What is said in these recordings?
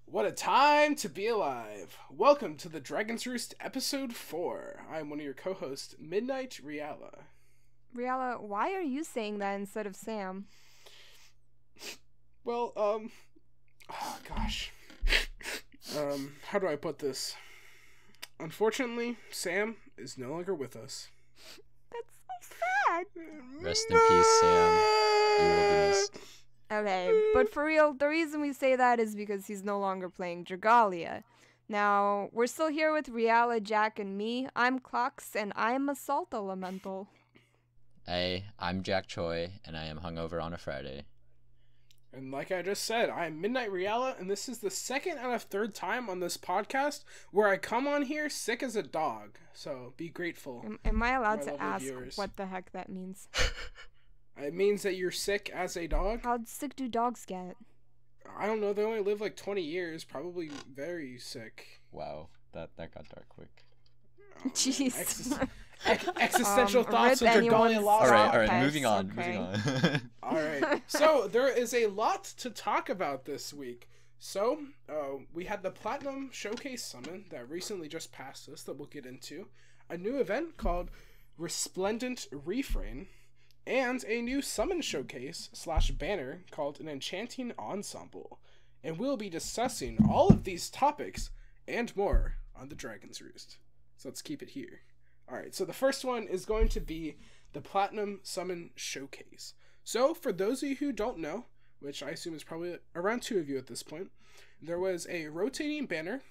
What a time to be alive! Welcome to the Dragon's Roost episode 4. I'm one of your co-hosts, Midnight Reala. Reala, why are you saying that instead of Sam? Well, oh gosh. How do I put this? Unfortunately, Sam is no longer with us. That's so sad. Rest in peace, Sam. You will be missed. Okay, but for real, the reason we say that is because he's no longer playing Dragalia. Now, we're still here with Reala, Jack, and me. I'm Clocks, and I'm a Salt Elemental. Hey, I'm JakChoy, and I am hungover on a Friday. And like I just said, I'm Midnight Reala, and this is the second out of third time on this podcast where I come on here sick as a dog. So be grateful. Am I allowed my to lovely ask viewers. what the heck that means? It means that you're sick as a dog. How sick do dogs get? I don't know, they only live like 20 years, probably very sick. Wow, that got dark quick. Oh, Jeez. Existential thoughts rip of anyone's Dragalia Lost. Alright, Pets, moving on, okay. Alright, so there is a lot to talk about this week. So, we had the Platinum Showcase Summon that recently just passed us that we'll get into. A new event called Resplendent Refrain. And a new Summon Showcase / banner called an Enchanting Ensemble. And we'll be discussing all of these topics and more on the Dragon's Roost. So let's keep it here. Alright, so the first one is going to be the Platinum Summon Showcase. So, for those of you who don't know, which I assume is probably around 2 of you at this point, there was a rotating banner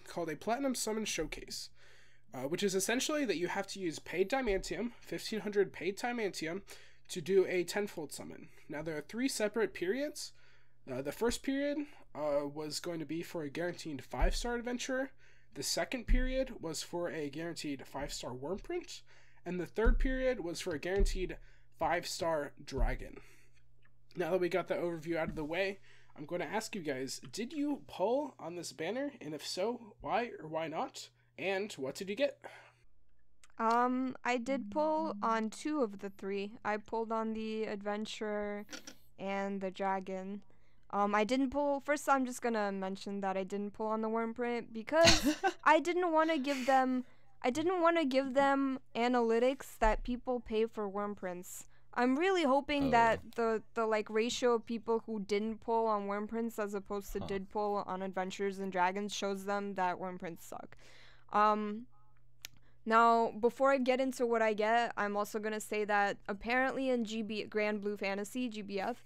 called a Platinum Summon Showcase. Which is essentially that you have to use paid Diamantium, 1500 paid Diamantium, to do a tenfold summon. Now there are 3 separate periods. The first period was going to be for a guaranteed 5-star adventurer. The second period was for a guaranteed 5-star Wurmprint. And the third period was for a guaranteed 5-star dragon. Now that we got that overview out of the way, I'm going to ask you guys, did you pull on this banner? And if so, why or why not? And what did you get? I did pull on 2 of the 3. I pulled on the Adventurer and the Dragon. I didn't pull... First, I'm just gonna mention that I didn't pull on the Wurmprint because I didn't want to give them... I didn't want to give them analytics that people pay for Wurmprints. I'm really hoping that the ratio of people who didn't pull on Wurmprints as opposed to did pull on Adventures and Dragons shows them that Wurmprints suck. Now, before I get into what I get, I'm also going to say that apparently in Grand Blue Fantasy, GBF,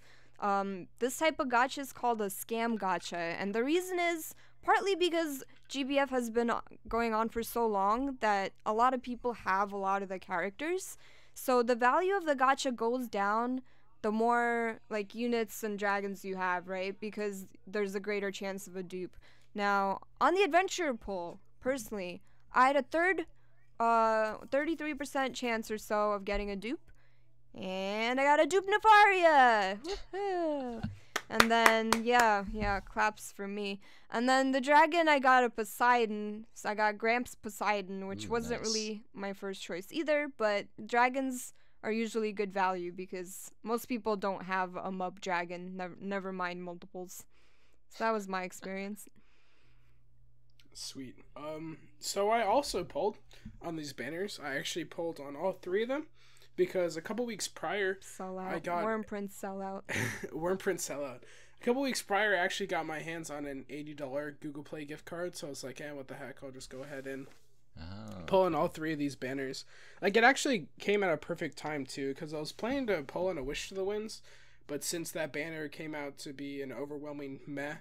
this type of gacha is called a scam gacha. And the reason is partly because GBF has been going on for so long that a lot of people have a lot of the characters. So the value of the gacha goes down the more like units and dragons you have, right? Because there's a greater chance of a dupe. Now, on the adventure pull, personally, I had a 33% chance or so of getting a dupe, and I got a dupe Nefaria! Woohoo! And then, yeah, claps for me. And then the dragon, I got a Poseidon, so I got Gramps Poseidon, which wasn't really my first choice either, but dragons are usually good value because most people don't have a mub dragon, never mind multiples. So that was my experience. Sweet. So I also pulled on these banners. I actually pulled on all 3 of them because a couple weeks prior, I got Wurmprints sellout. Wurmprint sellout. A couple weeks prior, I actually got my hands on an $80 Google Play gift card. So I was like, what the heck? I'll just go ahead and pull on all 3 of these banners. Like, it actually came at a perfect time too, because I was planning to pull on a Wish to the Winds, but since that banner came out to be an overwhelming meh,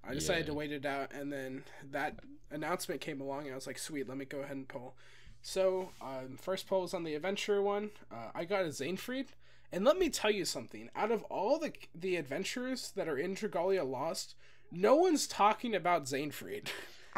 I decided to wait it out, and then that announcement came along, and I was like, sweet, let me go ahead and pull. So, first pull was on the Adventurer one. I got a Xainfried, and let me tell you something. Out of all the adventurers that are in Dragalia Lost, no one's talking about Xainfried.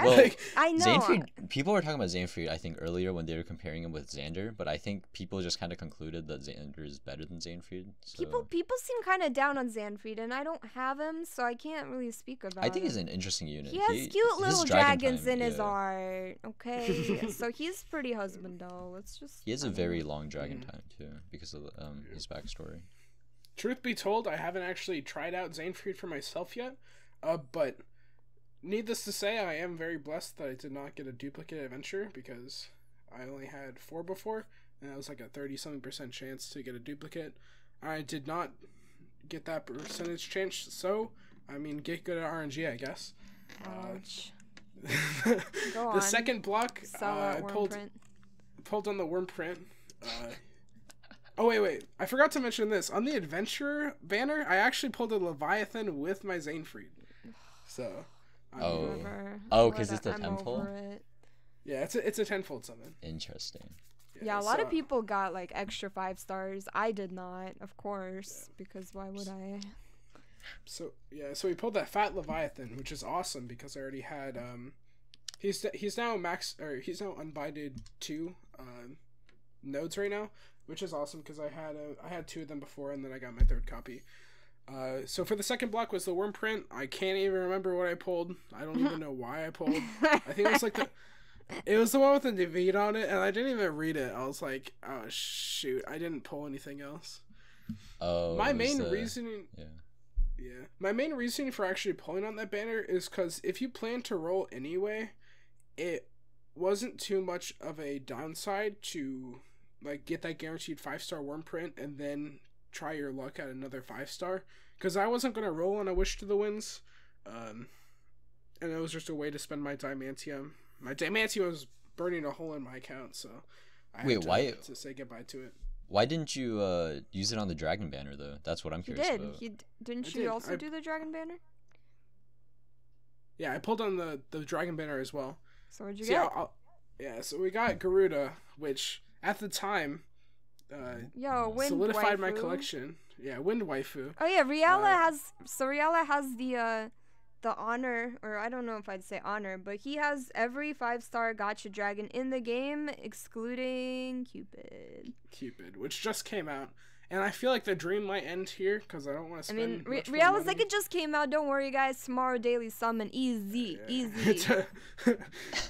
Well, I know. Xainfried, people were talking about Xainfried, I think, earlier when they were comparing him with Xander, but I think people just kind of concluded that Xander is better than Xainfried. So. People seem kind of down on Xainfried, and I don't have him, so I can't really speak about him. I think he's an interesting unit. He has cute little dragons in his art, okay? So he's pretty husbando. Let's just... He has a very long dragon time, too, because of his backstory. Truth be told, I haven't actually tried out Xainfried for myself yet, but Needless to say, I am very blessed that I did not get a duplicate adventure because I only had 4 before, and that was like a 30-something% chance to get a duplicate. I did not get that percentage change, so, I mean, get good at RNG, I guess. Ouch. Go on. The second block, I Wurmprint. pulled on the Wurmprint. Oh, wait. I forgot to mention this. On the adventure banner, I actually pulled a Leviathan with my Zanefried. So... because it's a temple? Yeah, it's a tenfold summon. Interesting. Yeah, a lot of people got like extra 5 stars. I did not, of course, because why would I? So we pulled that fat Leviathan, which is awesome because I already had he's now unbinded 2 nodes right now, which is awesome because I had 2 of them before and then I got my 3rd copy. So for the second block was the Wurmprint. I can't even remember what I pulled. I don't even know why I pulled. I think it was like it was the one with the David on it, and I didn't even read it. I was like, oh shoot, I didn't pull anything else. Oh. My main reasoning. Yeah. My main reasoning for actually pulling on that banner is because if you plan to roll anyway, it wasn't too much of a downside to like get that guaranteed 5-star Wurmprint and then try your luck at another 5-star, because I wasn't going to roll on a Wish to the Winds, and it was just a way to spend my Diamantium. My Diamantium was burning a hole in my account, so I had to say goodbye to it. Why didn't you use it on the Dragon Banner, though? That's what I'm curious about. Didn't you also do the Dragon Banner? Yeah, I pulled on the Dragon Banner as well. So what'd you get? So we got Garuda, which at the time... Wind solidified waifu. my collection. Yeah, Wind Waifu. Oh yeah, Reala has the honor, or I don't know if I'd say honor, but he has every 5-star gacha dragon in the game, excluding Cupid. Which just came out, and I feel like the dream might end here because I don't want to spend. Reala's like it just came out. Don't worry, guys. Tomorrow daily summon, easy.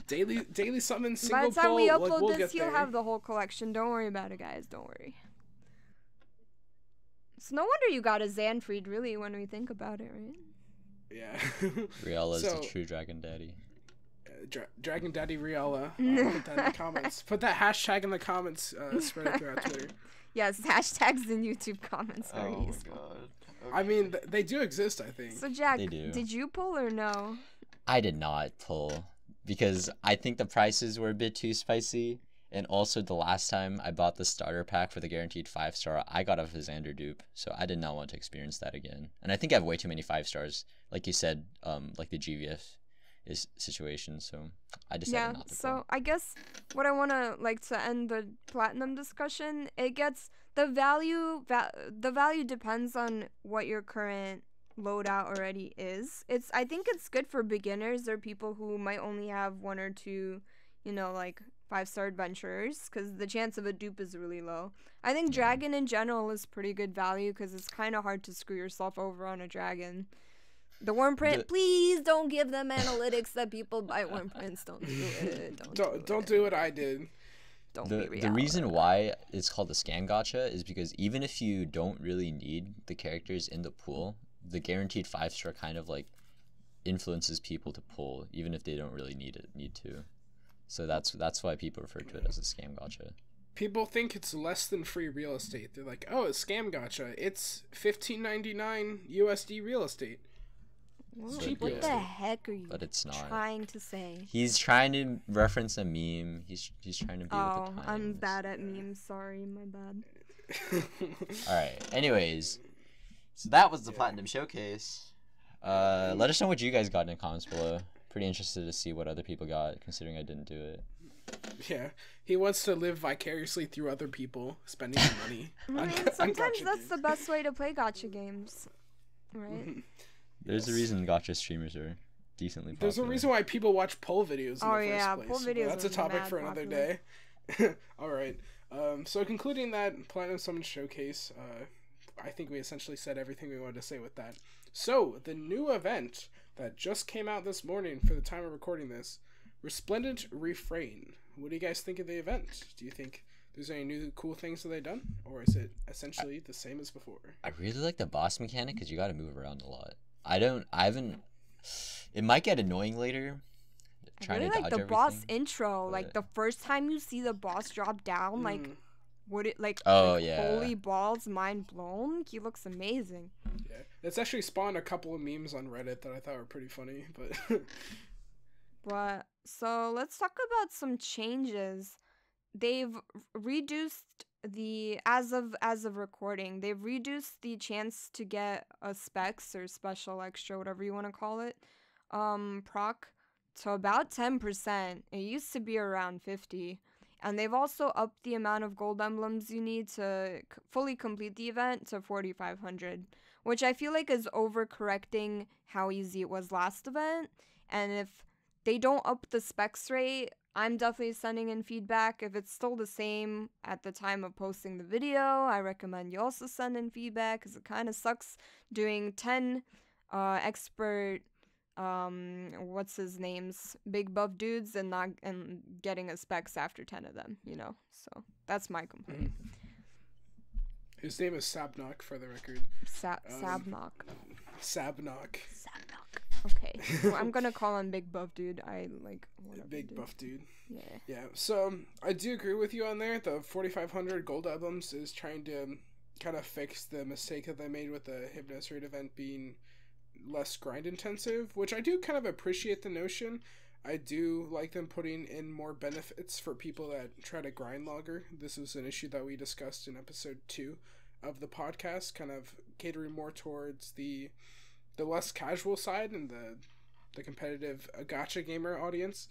daily summon single By the time we upload we'll this, he'll have the whole collection. Don't worry about it, guys. Don't worry. It's no wonder you got a Zanfried, really, when we think about it, right? Yeah. Reala is the true Dragon Daddy. Dragon Daddy Reala. Put that in the comments. Put that hashtag in the comments. Spread it throughout Twitter. Yes, hashtags in YouTube comments. Oh my god. Okay. I mean, they do exist, I think. So Jack, did you pull or no? I did not pull because I think the prices were a bit too spicy. And also the last time I bought the starter pack for the guaranteed 5-star, I got a Xander dupe. So I did not want to experience that again. And I think I have way too many 5-stars. Like you said, like the GVF situation. So I decided not to pull. So I guess what I want to to end the platinum discussion, it gets the value depends on what your current loadout already is. I think it's good for beginners or people who might only have 1 or 2, 5-star adventurers, because the chance of a dupe is really low. I think dragon in general is pretty good value because it's kind of hard to screw yourself over on a dragon. The Wurmprint, please don't give them analytics that people buy Wurmprints. Don't do it. Don't do what I did. The reason why it's called the scam gacha is because even if you don't really need the characters in the pool, the guaranteed 5-star kind of influences people to pull, even if they don't really need to. So that's why people refer to it as a scam gacha. People think it's less than free real estate. They're like, oh, it's scam gacha. It's $15.99 USD real estate. What the heck are you trying to say? He's trying to reference a meme. He's trying to be with the times. I'm bad at memes. Sorry, my bad. Alright, anyways. So that was the Platinum Showcase. Let us know what you guys got in the comments below. Pretty interested to see what other people got, considering I didn't do it. Yeah, he wants to live vicariously through other people, spending money. Sometimes that's the best way to play gacha games, right? There's a reason gacha streamers are decently popular. There's a reason why people watch poll videos in the first place. Poll videos. That's a topic for another day. All right. So concluding that Platinum Summon Showcase, I think we essentially said everything we wanted to say with that. So the new event that just came out this morning for the time of recording this, Resplendent Refrain. What do you guys think of the event? Do you think there's any new cool things that they've done, or is it essentially the same as before? I really like the boss mechanic because you got to move around a lot. I haven't it might get annoying later. I Trying really to like dodge the boss everything, intro. Like but- the first time you see the boss drop down, like would it like Oh, like, yeah. holy balls, mind blown. He looks amazing. Yeah, it's actually spawned a couple of memes on Reddit that I thought were pretty funny. But But so let's talk about some changes. They've reduced the as of recording, they've reduced the chance to get a specs or special extra, whatever you want to call it, proc to about 10%. It used to be around 50. And they've also upped the amount of gold emblems you need to fully complete the event to 4,500, which I feel like is overcorrecting how easy it was last event. And if they don't up the specs rate, I'm definitely sending in feedback. If it's still the same at the time of posting the video, I recommend you also send in feedback, because it kind of sucks doing 10 expert what's his name's big buff dudes and not and getting a specs after 10 of them, you know. So that's my complaint. his name is Sabnok, for the record. Sabnok. Sabnok. Okay. Well, I'm gonna call him big buff dude. I like whatever. Big dude. buff dude. Yeah. Yeah, so I do agree with you on there. The 4,500 gold emblems is trying to kind of fix the mistake that they made with the Hypnos Raid event being less grind intensive, which I do kind of appreciate the notion. I do like them putting in more benefits for people that try to grind longer. This is an issue that we discussed in episode 2 of the podcast, kind of catering more towards the less casual side and the competitive gacha gamer audience.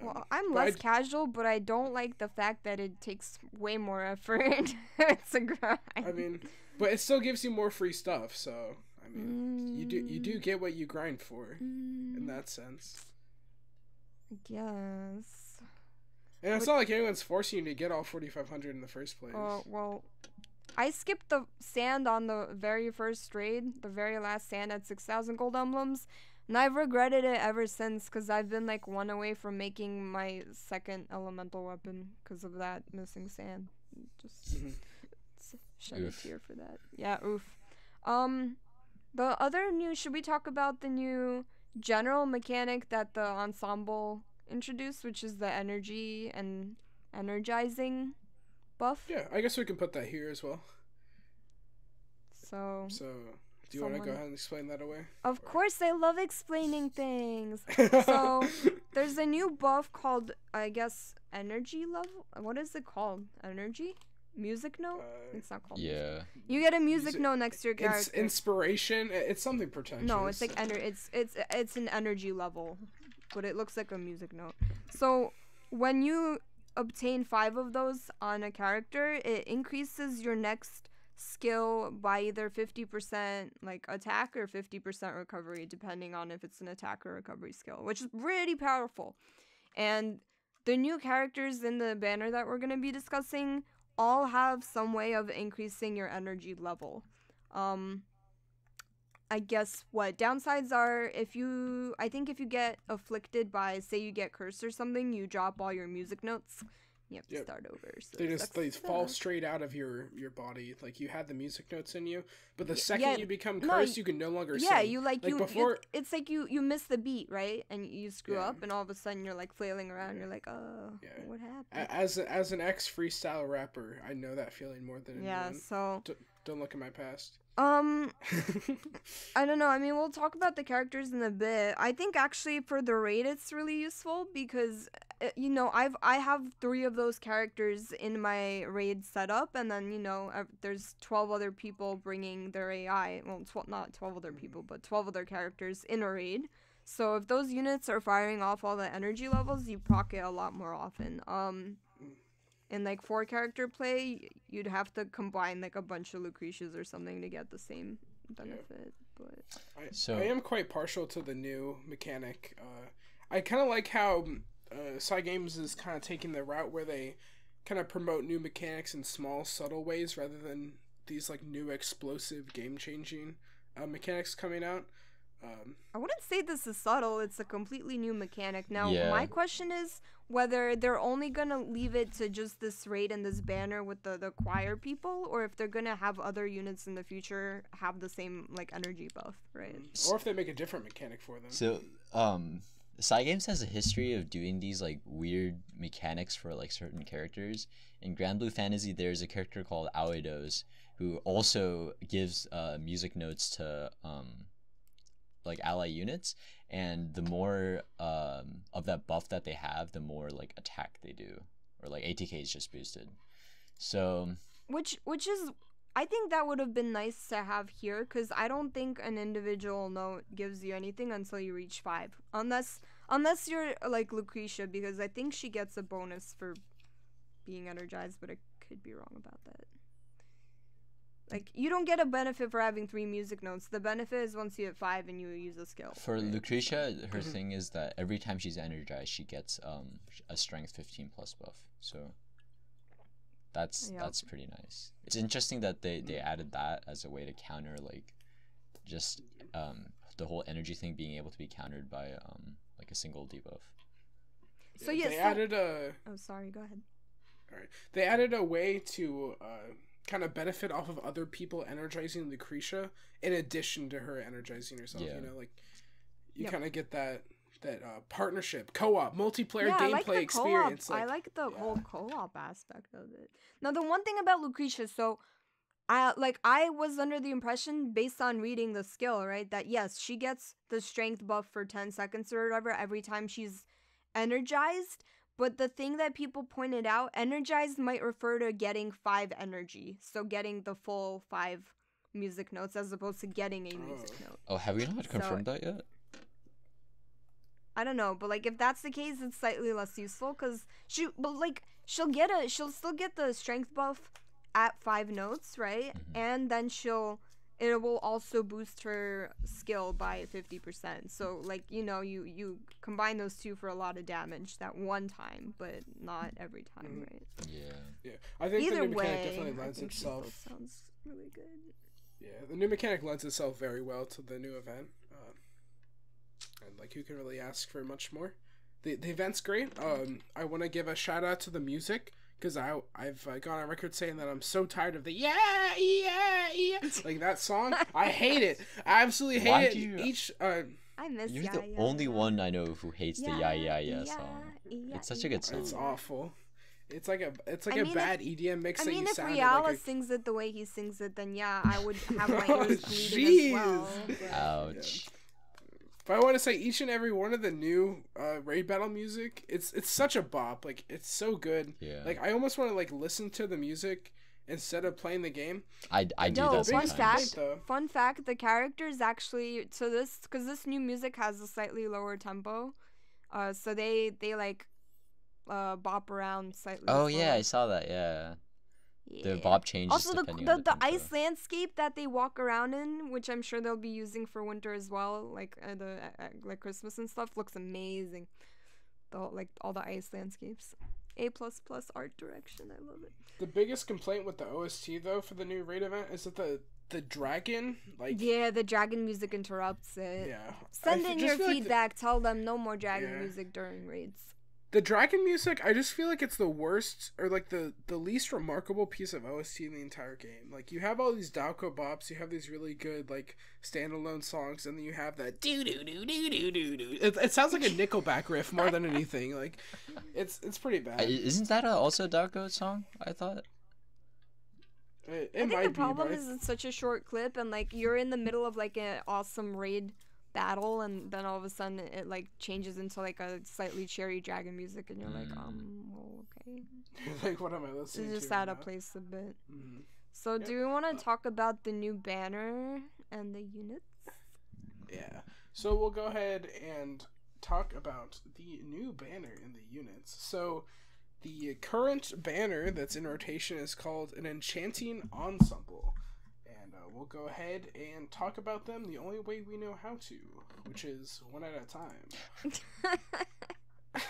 Well, I'm but less casual, but I don't like the fact that it takes way more effort. It's a grind. I mean, but it still gives you more free stuff, so I mean, you do get what you grind for in that sense. I guess. And it's not like anyone's forcing you to get all 4,500 in the first place. Well, I skipped the sand on the very first raid, the very last sand at 6,000 gold emblems, and I've regretted it ever since, because I've been like one away from making my second elemental weapon because of that missing sand. Just shed a tear for that. Yeah, oof. The other new, should we talk about the new general mechanic that the Ensemble introduced, which is the energy and energizing buff? Yeah, I guess we can put that here as well. So do you want to go ahead and explain that away? Of course, I love explaining things. So there's a new buff called, I guess, energy level. What is it called? Energy? Music note? It's not called. Yeah. You get a music note next to your character. It's inspiration. It's something pretentious. No, it's like it's an energy level, but it looks like a music note. So when you obtain 5 of those on a character, it increases your next skill by either 50% like attack or 50% recovery, depending on if it's an attack or recovery skill, which is pretty powerful. And the new characters in the banner that we're going to be discussing all have some way of increasing your energy level. I guess what downsides are, I think if you get afflicted by, say you get cursed or something, you drop all your music notes. You have to start over. So they fall straight out of your body. Like, you had the music notes in you, but the second you become cursed, you can no longer sing. Yeah, you before. It's like you miss the beat, right? And you screw up, and all of a sudden you're like flailing around. You're like, what happened? As an ex freestyle rapper, I know that feeling more than anyone. Yeah. So don't look at my past. I don't know. I mean, we'll talk about the characters in a bit. I think actually for the raid, it's really useful because, you know, I have 3 of those characters in my raid setup, and then, you know, there's 12 other people bringing their AI. Well, not 12 other people, but 12 other characters in a raid. So if those units are firing off all the energy levels, you proc it a lot more often. In like 4-character play, you'd have to combine like a bunch of Lucretias or something to get the same benefit. But I am quite partial to the new mechanic. I kind of like how Cygames is kind of taking the route where they kind of promote new mechanics in small, subtle ways rather than these like new explosive, game-changing mechanics coming out. I wouldn't say this is subtle. It's a completely new mechanic. Now, Yeah. my question is whether they're only gonna leave it to just this raid and this banner with the choir people, or if they're gonna have other units in the future have the same like energy buff, right? Or if they make a different mechanic for them. So, Cygames has a history of doing these like weird mechanics for like certain characters. In Grand Blue Fantasy, there's a character called Aoidos who also gives music notes to like ally units, and the more of that buff that they have, the more like attack they do, or like ATK is just boosted. So Which is, I think that would have been nice to have here, because I don't think an individual note gives you anything until you reach 5, unless you're like Lucretia, because I think she gets a bonus for being energized, but I could be wrong about that. Like, you don't get a benefit for having 3 music notes. The benefit is once you hit 5 and you use a skill. for Lucretia, her thing is that every time she's energized, she gets a strength 15 plus buff. So that's pretty nice. It's interesting that they added that as a way to counter like just the whole energy thing being able to be countered by like a single debuff. So they added Oh, sorry. Go ahead. All right. They added a way to kind of benefit off of other people energizing Lucretia in addition to her energizing herself. Yeah. You know, like you kind of get that partnership, co-op, multiplayer gameplay I like the experience. Co-op. I like the whole co-op aspect of it. Now, the one thing about Lucretia, so I was under the impression, based on reading the skill, right, that yes, she gets the strength buff for 10 seconds or whatever every time she's energized. But the thing that people pointed out, energized might refer to getting 5 energy. So getting the full 5 music notes as opposed to getting a music note. Oh, have we not confirmed that yet? I don't know, but like if that's the case, it's slightly less useful because she'll still get the strength buff at 5 notes, right? Mm-hmm. And then it will also boost her skill by 50%. So like, you know, you combine those two for a lot of damage that one time, but not every time, right? Yeah. I think Either the new mechanic way, definitely I lends think itself. still sounds really good. Yeah, the new mechanic lends itself very well to the new event. And like, who can really ask for much more? The event's great. I want to give a shout out to the music. Because I've gone on record saying that I'm so tired of the yeah like that song. I hate it. I absolutely hate it. I miss You're the only one I know who hates the yeah song. It's such a good song. It's awful. It's like a bad EDM mix. I mean, that you if sounded Reala like sings it the way he sings it, then yeah, I would have my ears bleeding as well. But... Ouch. But I want to say each and every one of the new raid battle music, it's such a bop. Like, it's so good. Yeah. Like, I almost want to like listen to the music instead of playing the game. I do that sometimes. Fun fact, the characters actually, so because this new music has a slightly lower tempo, so they like bop around slightly. Oh yeah, I saw that. Yeah. The bop changes. Also, the tempo. ice landscape that they walk around in, which I'm sure they'll be using for winter as well, like like Christmas and stuff, looks amazing. All the ice landscapes, A++ art direction, I love it. The biggest complaint with the OST though for the new raid event is that the dragon the dragon music interrupts it. Yeah. Send in your feedback. Tell them no more dragon music during raids. The dragon music, I just feel like it's the worst, or like the least remarkable piece of OST in the entire game. Like, you have all these Dalco bops, you have these really good, like, standalone songs, and then you have that do-do-do-do-do-do-do. It sounds like a Nickelback riff more than anything. Like, it's pretty bad. Isn't that also a Dalco song, I thought? I think the problem is it's such a short clip, and, like, you're in the middle of, like, an awesome raid battle, and then all of a sudden it like changes into like a slightly cherry dragon music, and you're like, well, okay. Like, what am I listening to? Just out of place a bit. Mm-hmm. So, do we want to talk about the new banner and the units? Yeah. So we'll go ahead and talk about the new banner and the units. So, the current banner that's in rotation is called an Enchanting Ensemble. We'll go ahead and talk about them the only way we know how to, which is one at a time.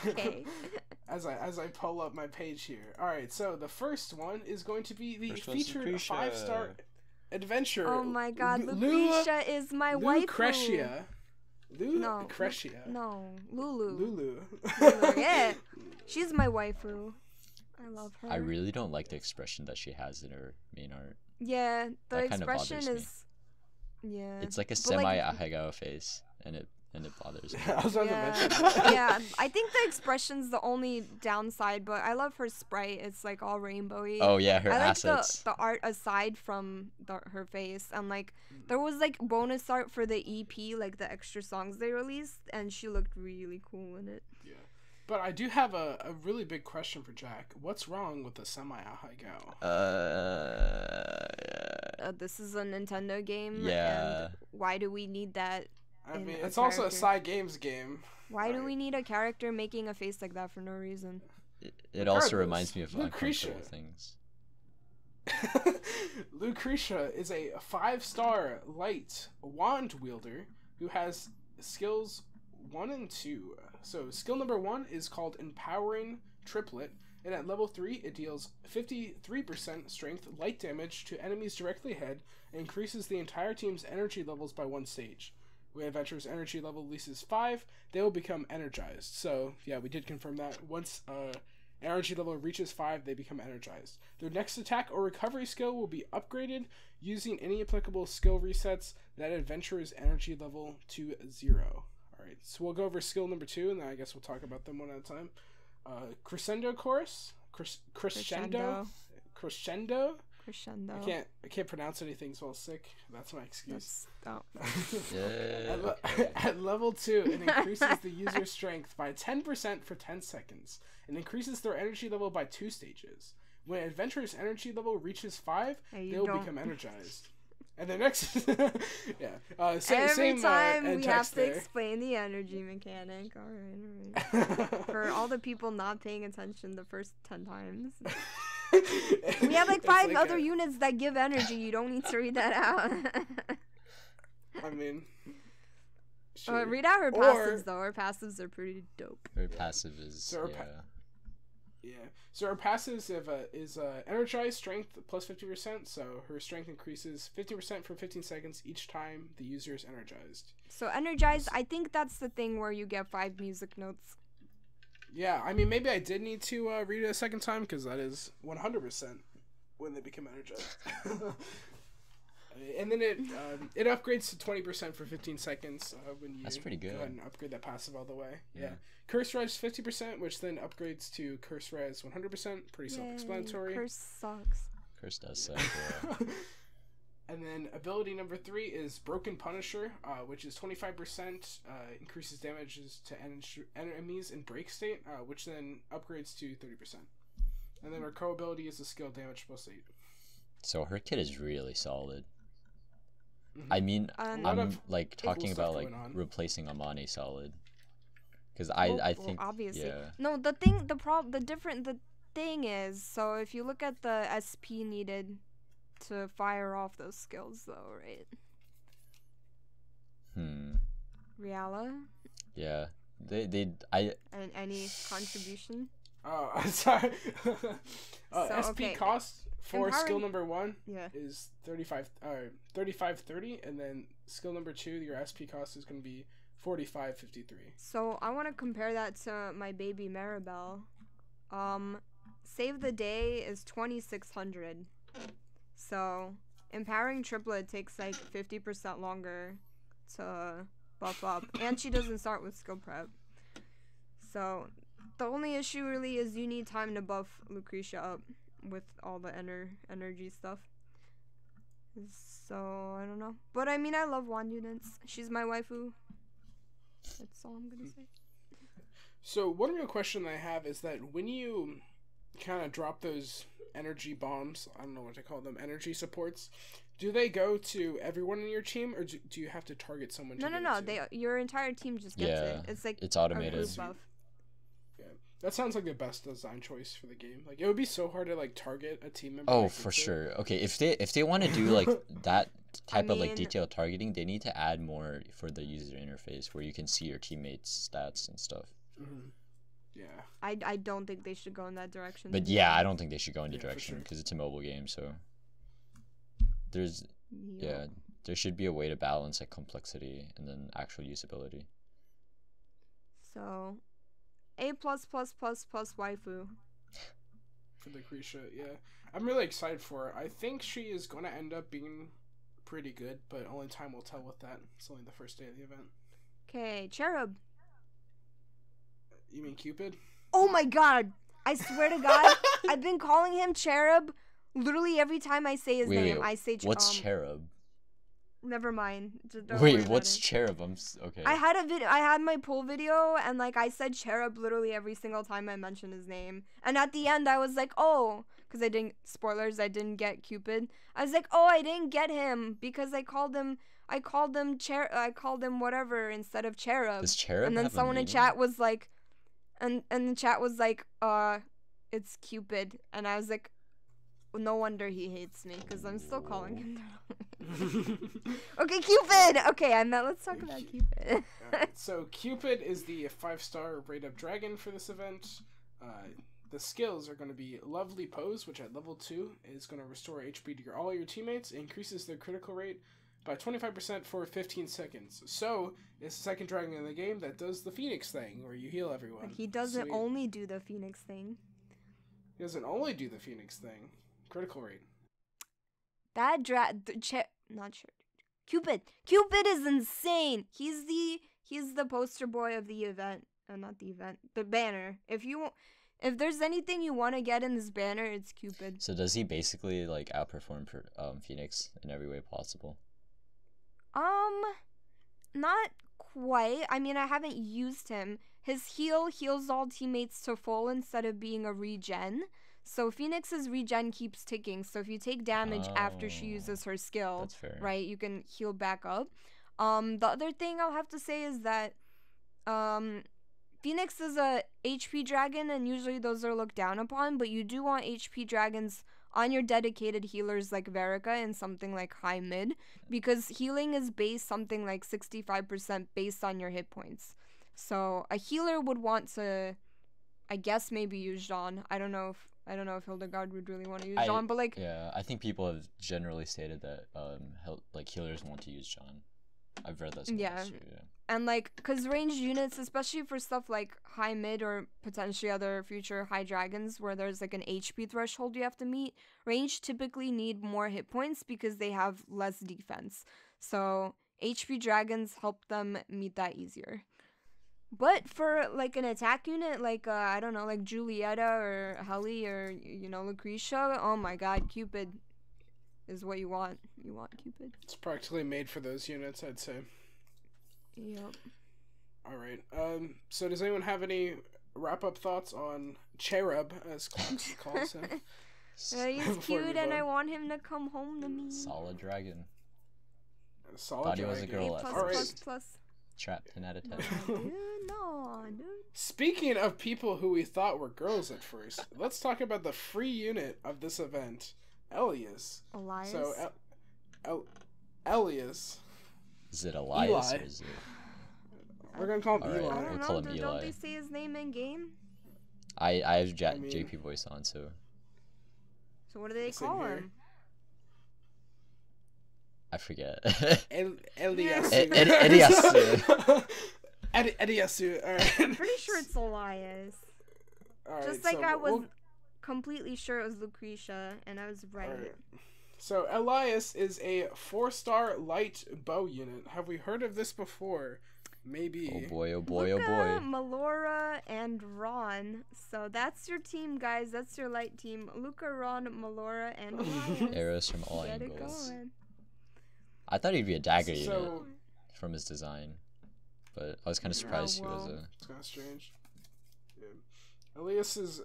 Okay. As I pull up my page here. All right, so the first one is going to be the featured 5-star adventure. Oh my god, Lucretia is my wife. Lucretia. Lucretia. No, Lulu. Lulu. Lulu, yeah. She's my waifu. I love her. I really don't like the expression that she has in her main art. Yeah, the That kind of expression bothers me. is. Yeah. It's like a But, like, semi-Ahegao face, and it bothers me. I was about to mention Yeah. that. Yeah, I think the expression's the only downside, but I love her sprite. It's like all rainbowy. Oh yeah, her I like assets. the art aside from her face, and like there was like bonus art for the EP, like the extra songs they released, and she looked really cool in it. Yeah. But I do have a really big question for Jack. What's wrong with the semi-Ahegao? This is a Nintendo game. Yeah. And why do we need that? I in mean, a it's also a character? Cygames game. Why do Right. we need a character making a face like that for no reason? It also Regardless, reminds me of Lucretia. uncomfortable things. Lucretia is a 5-star light wand wielder who has skills 1 and 2. So skill number 1 is called Empowering Triplet, and at level 3 it deals 53% strength light damage to enemies directly ahead and increases the entire team's energy levels by 1 stage. When adventurer's energy level releases 5, they will become energized. So yeah, we did confirm that. Once energy level reaches 5, they become energized. Their next attack or recovery skill will be upgraded using any applicable skill resets that adventurer's energy level to 0. Alright, so we'll go over skill number 2, and then I guess we'll talk about them one at a time. Crescendo chorus? Crescendo? Crescendo. I can't pronounce anything while sick. That's my excuse. Yeah. At level 2, it increases the user's strength by 10% for 10 seconds and increases their energy level by 2 stages. When an adventurer's energy level reaches 5, they will become energized. And the next, Every same time end we have text to there. explain the energy mechanic. All right. For all the people not paying attention the first 10 times. We have like It's 5 like other units that give energy. You don't need to read that out. I mean, sure. Read out her passives though. Her passives are pretty dope. Her passive is So So her passives is energized strength plus 50%. So her strength increases 50% for 15 seconds each time the user is energized. So energized, I think that's the thing where you get 5 music notes. Yeah, I mean, maybe I did need to read it a second time, because that is 100% when they become energized. And then it upgrades to 20% for 15 seconds when you That's pretty good. go ahead and upgrade that passive all the way. Yeah. Curse res 50%, which then upgrades to curse res 100%. Pretty self-explanatory. Curse sucks. Curse does suck. Yeah. And then ability number 3 is Broken Punisher, which is 25%, increases damages to enemies in break state, which then upgrades to 30%. And then her co-ability is a skill damage plus 8. So her kit is really solid. Mm-hmm. I mean, A I'm like talking stuff about like going on. replacing Amane solid. Because I think obviously. yeah. No, the thing is, so if you look at the SP needed to fire off those skills though, right? Reala? Yeah. And Any contribution? Oh, I'm sorry. So, SP okay. cost for skill number 1 Yeah. is 35.30, and then skill number 2, your SP cost is going to be 45.53. So I want to compare that to my baby Maribel. Save the day is 2600. So empowering triplet takes like 50% longer to buff up, and she doesn't start with skill prep. So the only issue really is you need time to buff Lucretia up with all the energy stuff. So I don't know, but I mean I love wand units. She's my waifu. That's all I'm gonna say. So one real question I have is that when you kind of drop those energy bombs, I don't know what to call them, energy supports, do they go to everyone in your team, or do you have to target someone? No. Your entire team just gets it. It's like it's automated. A group buff. Yeah, that sounds like the best design choice for the game. Like it would be so hard to like target a team member. Oh, for sure. Okay, if they want to do like that type of like mean- detailed targeting, they need to add more for the user interface where you can see your teammates' stats and stuff. Mm-hmm. Yeah. I don't think they should go in that direction. But yeah, I don't think they should go in the Yeah, for direction sure. because it's a mobile game. So there's there should be a way to balance like complexity and then actual usability. So, A++++ waifu. For Lucretia, yeah. I'm really excited for her. I think she is going to end up being pretty good, but only time will tell with that. It's only the first day of the event. Okay, Cherub. You mean Cupid? Oh my god! I swear to God, I've been calling him Cherub. Literally every time I say his name, I say what's Cherub? Never mind. Don't worry Wait, about what's it. Cherub? Okay. I had my poll video, and like I said Cherub literally every single time I mentioned his name. And at the end, I was like, oh, because I didn't get Cupid. I was like, oh, I didn't get him because I called him whatever instead of Cherub. Does Cherub And then have a someone in meaning? chat was like, and the chat was like, it's Cupid, and I was like, well, no wonder he hates me because I'm still calling him that. Okay, Cupid. Okay, let's talk about Cupid. Alright, so Cupid is the 5-star rate-up dragon for this event. The skills are going to be Lovely Pose, which at level 2 is going to restore HP to all your teammates, increases their critical rate by 25% for 15 seconds. So, it's the second dragon in the game that does the Phoenix thing, where you heal everyone. But he doesn't only do the Phoenix thing. He doesn't only do the Phoenix thing. Critical rate. That not sure. Cupid is insane. He's the poster boy of the event. Not the event. The banner. If there's anything you want to get in this banner, it's Cupid. So does he basically like outperform Phoenix in every way possible? Not quite. I mean, I haven't used him. His heal heals all teammates to full instead of being a regen. So Phoenix's regen keeps ticking. So if you take damage after she uses her skill, That's fair. right, you can heal back up. The other thing I'll have to say is that Phoenix is a HP dragon, and usually those are looked down upon, but you do want HP dragons on your dedicated healers like Verica and something like high mid, because healing is based something like 65% based on your hit points. So a healer would want to, I guess, maybe use Jean. I don't know if Hildegard would really want to use Jean, but like, yeah, I think people have generally stated that like healers want to use Jean. I've read that somewhere else too, yeah. And like, cause ranged units, especially for stuff like high mid or potentially other future high dragons where there's like an HP threshold you have to meet, ranged typically need more hit points because they have less defense. So HP dragons help them meet that easier. But for like an attack unit, like I don't know, like Julieta or Helly or Lucretia, oh my God, Cupid is what you want. You want Cupid. It's practically made for those units, I'd say. Yep. Alright, so does anyone have any wrap-up thoughts on Cherub, as Clox calls him? He's cute and I want him to come home to me. Solid dragon. Solid Thought dragon. he was a girl at Alright. first. Trap 10 out of 10. Dude. Speaking of people who we thought were girls at first, let's talk about the free unit of this event, Elias. Elias? So, Elias. Is it Elias Eli. or is it... We're gonna call him Alright, Eli. I we'll don't call know. him Don't Eli. they say his name in game? I have mean- JP voice on, so So what do they Same call here. him? I forget. Elias. Elias. Eliasu. Alright. I'm pretty sure it's Elias. Alright, Just like so I was we'll- completely sure it was Lucretia, and I was right. Alright. So Elias is a 4-star light bow unit. Have we heard of this before? Maybe. Oh boy, oh boy, Luca, oh boy. Melora, and Ron. So that's your team, guys. That's your light team. Luca, Ron, Melora, and Elias. Arrows from all Get it angles. going. I thought he'd be a dagger unit So from his design, but I was kind of surprised he was well. a... it's kind of strange. Yeah. Elias's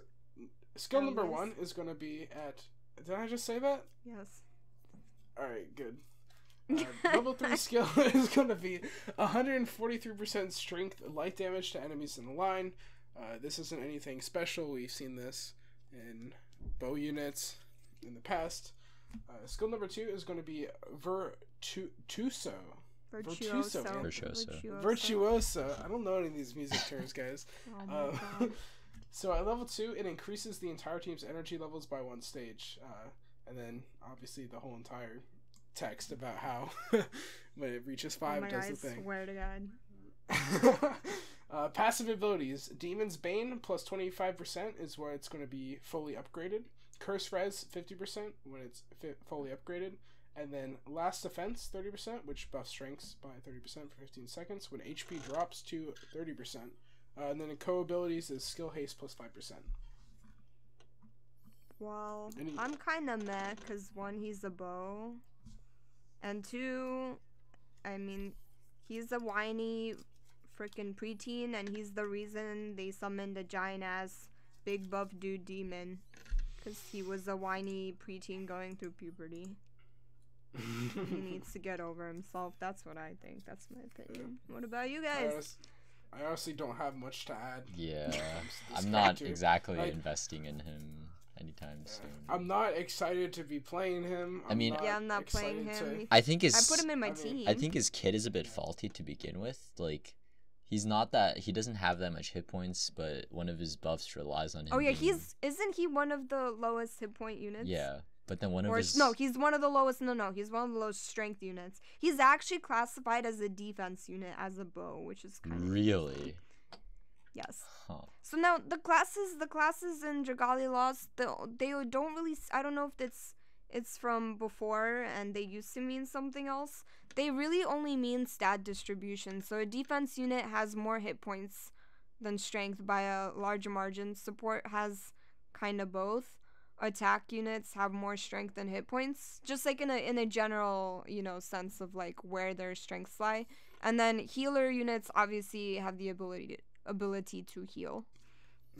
skill number Elias. 1 is going to be at. Did I just say that? Yes. Alright, good. Level 3 skill is going to be 143% strength, light damage to enemies in the line. This isn't anything special. We've seen this in bow units in the past. Skill number 2 is going to be Virtuoso. Virtuoso. I don't know any of these music terms, guys. Oh my God. So at level 2, it increases the entire team's energy levels by 1 stage. And then, obviously, the whole entire text about how when it reaches Oh 5, my does god, I the thing. swear to God. Passive abilities. Demon's Bane plus 25% is where it's going to be fully upgraded. Curse Res 50% when it's fully upgraded. And then Last Defense 30%, which buffs strengths by 30% for 15 seconds when HP drops to 30%. And then the co-abilities is Skill Haste plus 5%. Well, I'm kind of meh because 1, he's a bow. And 2, I mean, he's a whiny freaking preteen, and he's the reason they summoned a giant ass big buff dude demon, because he was a whiny preteen going through puberty. He needs to get over himself. That's what I think. That's my opinion. What about you guys? I honestly don't have much to add. Yeah, This I'm not character, exactly like, investing in him anytime soon. I'm not excited to be playing him. I mean, I'm not playing him. I think I put him in my team. I think his kit is a bit faulty to begin with. Like, he doesn't have that much hit points, but one of his buffs relies on him. Oh yeah, being, isn't he one of the lowest hit point units? Yeah, but then one of his... No, he's one of the lowest. No, he's one of the lowest strength units. He's actually classified as a defense unit as a bow, which is kind of Really? Yes. Huh. So now the classes in Dragalia Lost, they don't really. I don't know if it's from before and they used to mean something else. They really only mean stat distribution. So a defense unit has more hit points than strength by a larger margin. Support has kind of both. Attack units have more strength than hit points, just like in a general, sense of like where their strengths lie. And then healer units obviously have the ability to heal.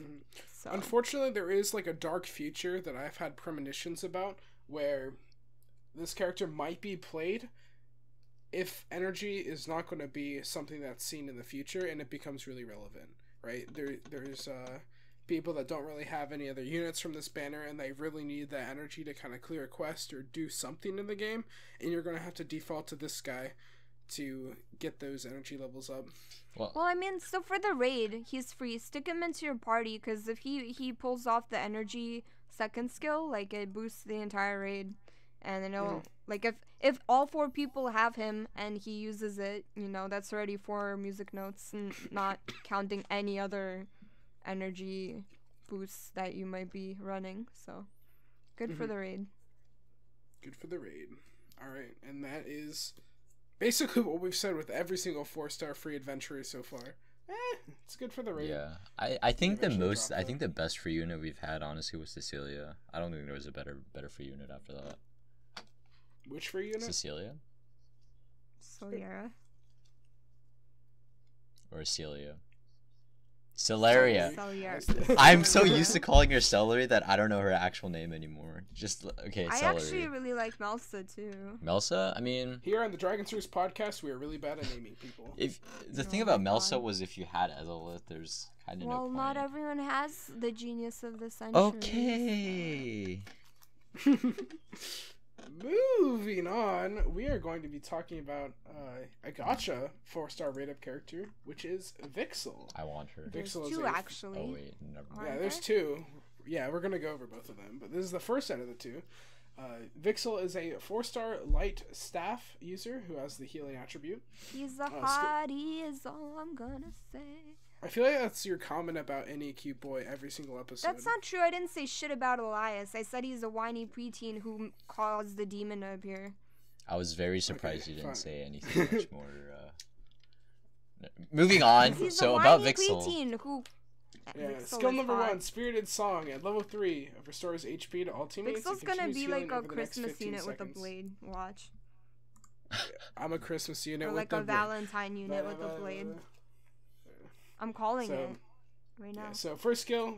Mm-hmm. So. Unfortunately, there is like a dark future that I've had premonitions about where this character might be played if energy is not going to be something that's seen in the future and it becomes really relevant, right? There's people that don't really have any other units from this banner and they really need that energy to kind of clear a quest or do something in the game, and you're going to have to default to this guy to get those energy levels up. Well, I mean, so for the raid, he's free. Stick him into your party, because if he pulls off the energy second skill, like, it boosts the entire raid. And then it'll, like, if all 4 people have him and he uses it, that's already 4 music notes, and not counting any other energy boosts that you might be running. So, good for the raid. Good for the raid. Alright, and that is basically what we've said with every single 4-star free adventurer so far. It's good for the raid. Yeah, I think the best free unit we've had honestly was Cecilia. I don't think there was a better free unit after that. Which free unit? Cecilia. Soliera. Or Celia. Celeria. Soliera. I'm so used to calling her Celery that I don't know her actual name anymore. Just, okay, I Celery. actually really like Melsa too. Melsa? I mean... Here on the Dragon's Roost podcast, we are really bad at naming people. If the thing about Melsa was if you had Ezelith, there's kind of no point. Well, not everyone has the genius of the century. Okay. Moving on, we are going to be talking about a gacha 4-star rated character, which is Vixel. I want her. There's Vixel is 2 a... actually. Oh wait, never mind. Yeah, there's 2. Yeah, we're going to go over both of them, but this is the first out of the 2. Vixel is a 4-star light staff user who has the healing attribute. He's a hottie is all I'm gonna say. I feel like that's your comment about any cute boy every single episode. That's not true. I didn't say shit about Elias. I said he's a whiny preteen who caused the demon to appear. I was very surprised you didn't fine. say anything much more. Moving on. He's So a about whiny Vixel. preteen who... Yeah, Vixel skill is number hot. 1, Spirited Song. At level 3, restores HP to all teammates. Vixel's and gonna continues be healing like a over the next Christmas 15 unit with a seconds. blade. Watch. I'm a Christmas unit Or with like the a Valentine unit with a blade. I'm calling it right now. Yeah, so first skill,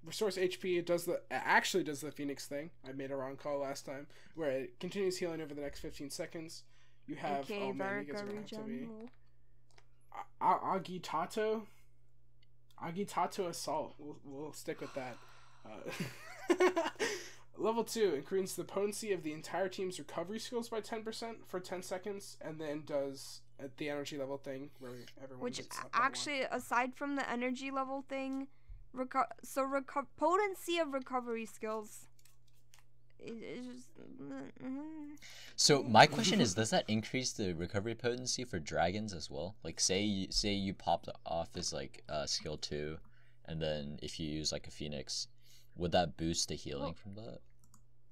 restores HP. It actually does the Phoenix thing. I made a wrong call last time, where it continues healing over the next 15 seconds. You have Okay, oh man, you guys are Varka gonna have to be regen. Agitato Assault. We'll stick with that. Level 2 increases the potency of the entire team's recovery skills by 10% for 10 seconds, and then does the energy level thing where everyone Which gets up by actually, aside from the energy level thing, potency of recovery skills it's just. So my question is, does that increase the recovery potency for dragons as well? Like, say you popped off as like skill 2, and then if you use like a phoenix, would that boost the healing from that?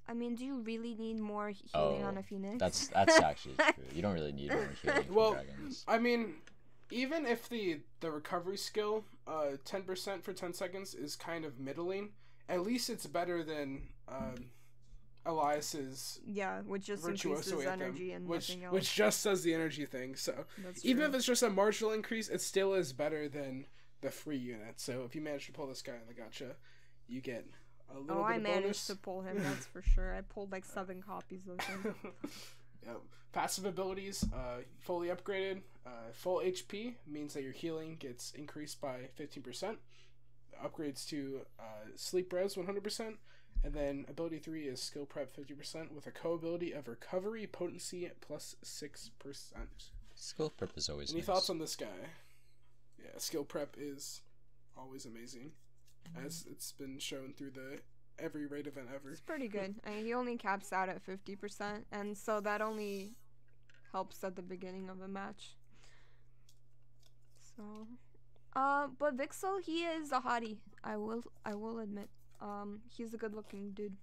I mean, do you really need more healing on a phoenix? That's actually true. You don't really need more healing for dragons. I mean, even if the recovery skill, 10% for 10 seconds is kind of middling, at least it's better than Elias's which just Virtuoso increases Anthem, energy and which nothing else. which just does the energy thing. So That's even true. if it's just a marginal increase, it still is better than the free unit. So if you manage to pull this guy in the gacha, you get a little bit I of managed bonus. to pull him, that's for sure. I pulled like 7 copies of him. Yep. Passive abilities, fully upgraded. Full HP means that your healing gets increased by 15%. Upgrades to sleep res 100%. And then ability 3 is skill prep 50% with a co-ability of recovery potency plus 6%. Skill prep is always Any nice. thoughts on this guy? Yeah, skill prep is always amazing, as it's been shown through every raid event ever. It's pretty good. I mean, he only caps out at 50%, and so that only helps at the beginning of a match. So, but Vixel, he is a hottie. I will admit. He's a good-looking dude.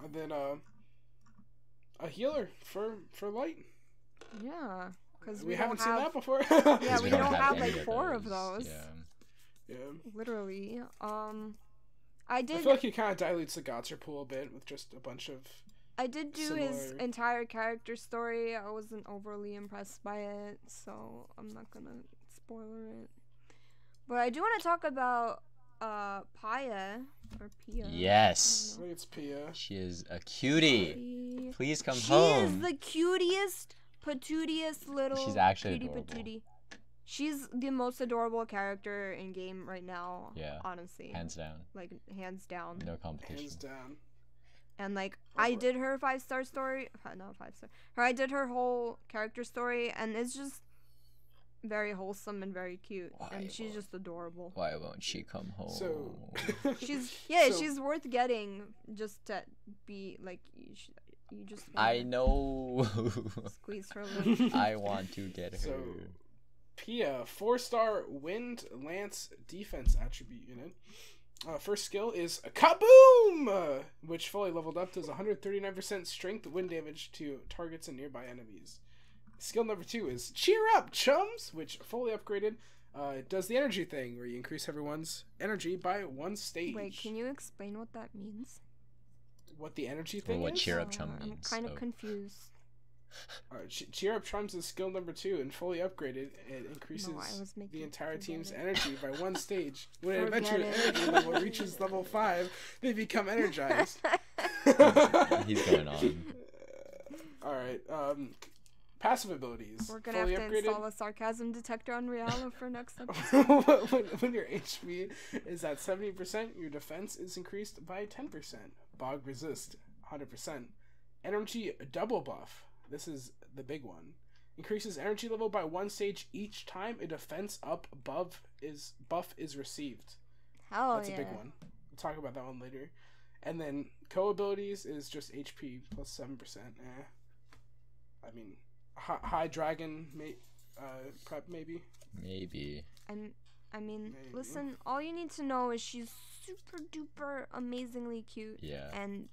And then a healer for light. Yeah, because We haven't seen that before. Yeah, we don't don't have any like 4 of those. Yeah. Yeah. Literally. I I did. feel like he kind of dilutes the gacha pool a bit with just a bunch of. I did do his similar- entire character story. I wasn't overly impressed by it, so I'm not gonna spoiler it. But I do want to talk about Pia or Pia. Yes. I think it's Pia. She is a cutie. Pia. Please come She home. is the cutest, patootiest little. She's actually cutie adorable. patootie. She's the most adorable character in game right now. Yeah. Honestly. Hands down. Like hands down. No competition. Hands down. And like I did her 5-star story, not 5-star. I did her whole character story, and it's just very wholesome and very cute, and she's just adorable. Why won't she come home? So. She's So- she's worth getting just to be like you just I know. squeeze her a little. I want to get her. So, Pia, 4-star Wind Lance defense attribute unit. First skill is a Kaboom! Which fully leveled up does 139% strength wind damage to targets and nearby enemies. Skill number 2 is Cheer Up, Chums! Which fully upgraded does the energy thing, where you increase everyone's energy by 1 stage. Wait, can you explain what that means? What the energy Or thing what is? Cheer Up Chum I'm means. kind of Oh. confused. Cheer Up Chums is skill number 2, and fully upgraded, it increases No, I was making the entire forget team's it. energy by 1 stage. When an Forget adventure it. energy level reaches level 5, they become energized. He's going on. Alright, passive abilities. We're gonna have fully to upgraded. install a sarcasm detector on Reala for next episode. when your HP is at 70%, your defense is increased by 10%. Bog resist, 100%. Energy double buff. This is the big one. Increases energy level by 1 stage each time a defense buff is received. Hell That's yeah. a big one. We'll talk about that one later. And then co-abilities is just HP plus 7%. I mean, high dragon prep maybe. Maybe. I mean, Maybe. listen, all you need to know is she's super duper amazingly cute. Yeah. And